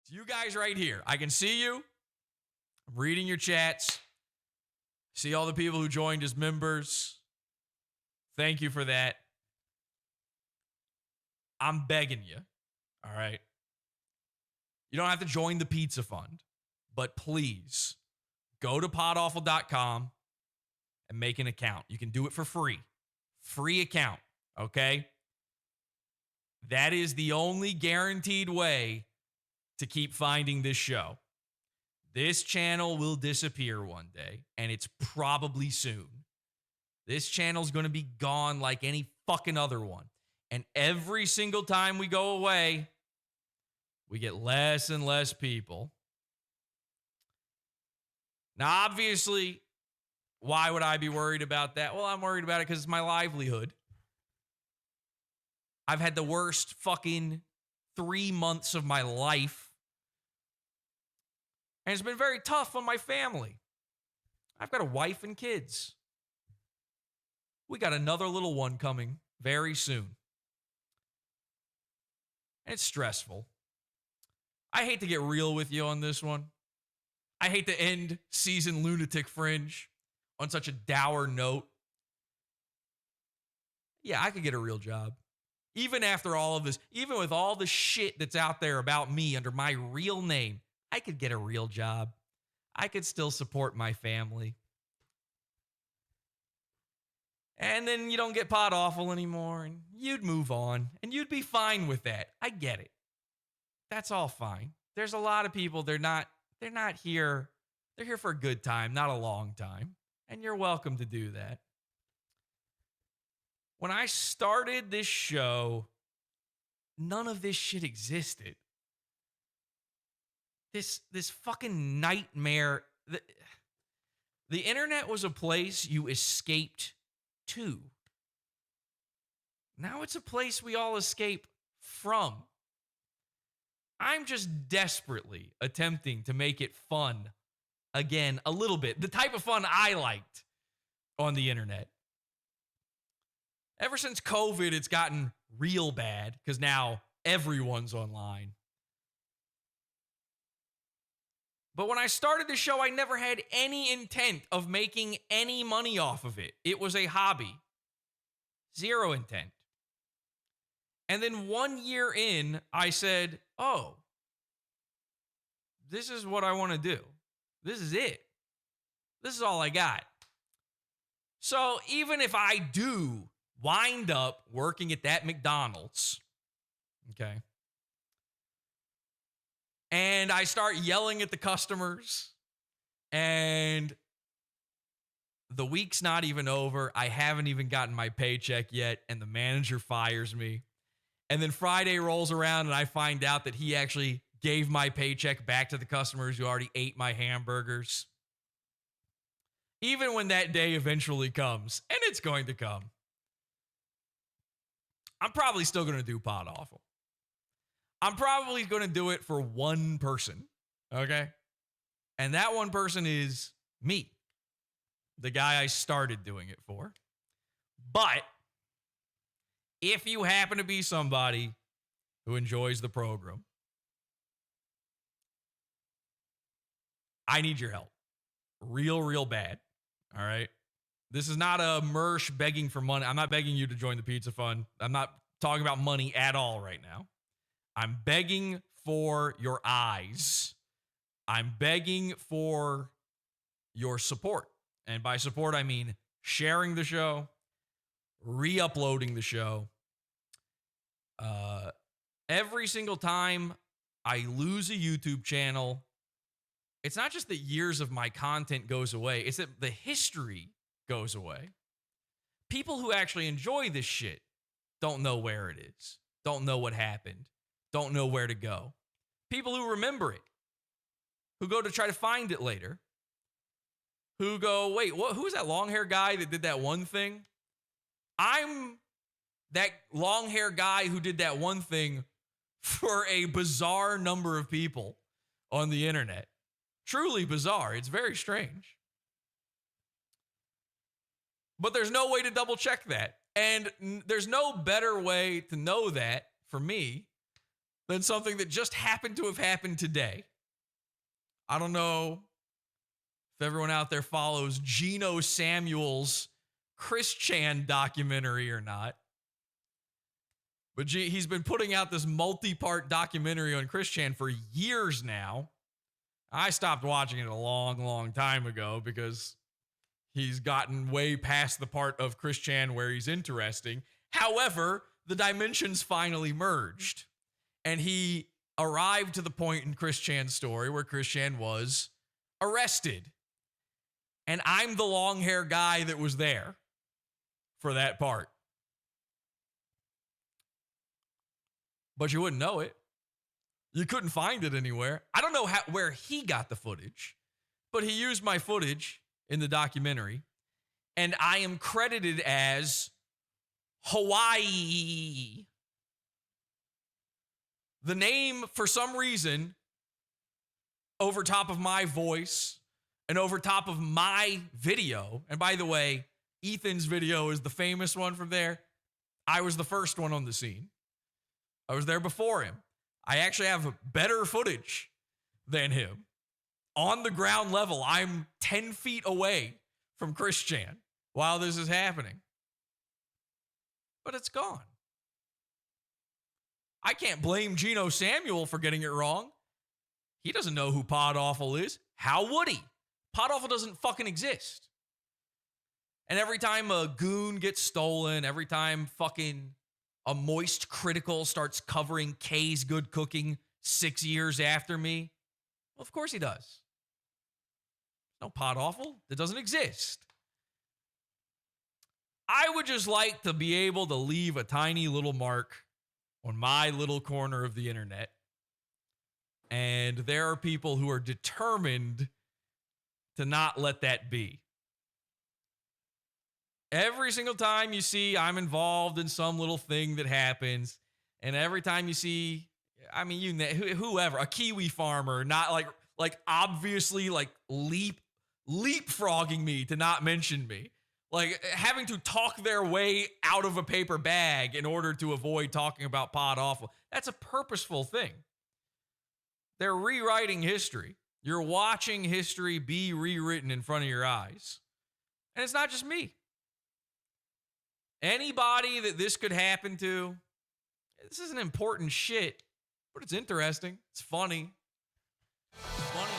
It's you guys right here. I can see you. I'm reading your chats. See all the people who joined as members. Thank you for that. I'm begging you. All right. You don't have to join the pizza fund, but please go to podawful.com and make an account. You can do it for free. Free account. Okay. That is the only guaranteed way to keep finding this show. This channel will disappear one day, and it's probably soon. This channel's going to be gone like any fucking other one. And every single time we go away, we get less and less people. Now, obviously, why would I be worried about that? Well, I'm worried about it because it's my livelihood. I've had the worst fucking 3 months of my life. And it's been very tough on my family. I've got a wife and kids. We got another little one coming very soon. And it's stressful. I hate to get real with you on this one. I hate to end season Lunatic Fringe on such a dour note. Yeah, I could get a real job. Even after all of this, even with all the shit that's out there about me under my real name, I could get a real job. I could still support my family. And then you don't get Pod Awful anymore, and you'd move on, and you'd be fine with that. I get it. That's all fine. There's a lot of people, they're not here. They're here for a good time, not a long time. And you're welcome to do that. When I started this show, none of this shit existed. This fucking nightmare. The internet was a place you escaped to. Now it's a place we all escape from. I'm just desperately attempting to make it fun again, a little bit. The type of fun I liked on the internet. Ever since COVID, it's gotten real bad because now everyone's online. But when I started the show, I never had any intent of making any money off of it. It was a hobby. Zero intent. And then 1 year in, I said, oh, this is what I want to do. This is it. This is all I got. So even if I do wind up working at that McDonald's, okay, and I start yelling at the customers, and the week's not even over. I haven't even gotten my paycheck yet, and the manager fires me. And then Friday rolls around, and I find out that he actually gave my paycheck back to the customers who already ate my hamburgers. Even when that day eventually comes, and it's going to come, I'm probably still going to do Pod Awful. I'm probably going to do it for one person, okay? And that one person is me, the guy I started doing it for. But if you happen to be somebody who enjoys the program, I need your help. Real bad, all right? This is not a Mersh begging for money. I'm not begging you to join the pizza fund. I'm not talking about money at all right now. I'm begging for your eyes. I'm begging for your support. And by support, I mean sharing the show, re-uploading the show. Every single time I lose a YouTube channel, it's not just that years of my content goes away, it's that the history goes away. People who actually enjoy this shit don't know where it is, don't know what happened, don't know where to go. People who remember it, who go to try to find it later, who go, wait, who was that long hair guy that did that one thing? I'm that long hair guy who did that one thing for a bizarre number of people on the internet. Truly bizarre. It's very strange. But there's no way to double check that. And there's no better way to know that for me than something that just happened to have happened today. I don't know if everyone out there follows Geno Samuel's Chris Chan documentary or not. But he's been putting out this multi-part documentary on Chris Chan for years now. I stopped watching it a long, long time ago because he's gotten way past the part of Chris Chan where he's interesting. However, the dimensions finally merged. And he arrived to the point in Chris Chan's story where Chris Chan was arrested. And I'm the long hair guy that was there for that part. But you wouldn't know it. You couldn't find it anywhere. I don't know where he got the footage, but he used my footage in the documentary, and I am credited as Hawaii. The name, for some reason, over top of my voice and over top of my video, and by the way, Ethan's video is the famous one from there. I was the first one on the scene. I was there before him. I actually have better footage than him. On the ground level, I'm 10 feet away from Chris Chan while this is happening. But it's gone. I can't blame Geno Samuel for getting it wrong. He doesn't know who Pod Awful is. How would he? Pod Awful doesn't fucking exist. And every time a goon gets stolen, every time fucking a Moist Critical starts covering Kay's Good Cooking 6 years after me, well, of course he does. No Pod Awful. That doesn't exist. I would just like to be able to leave a tiny little mark on my little corner of the internet. And there are people who are determined to not let that be. Every single time you see I'm involved in some little thing that happens, and every time you see, I mean, whoever, a Kiwi farmer, not like obviously like leapfrogging me to not mention me, like having to talk their way out of a paper bag in order to avoid talking about Pod Awful. That's a purposeful thing. They're rewriting history. You're watching history be rewritten in front of your eyes. And it's not just me. Anybody that this could happen to, this isn't important shit, but it's interesting. It's funny. It's funny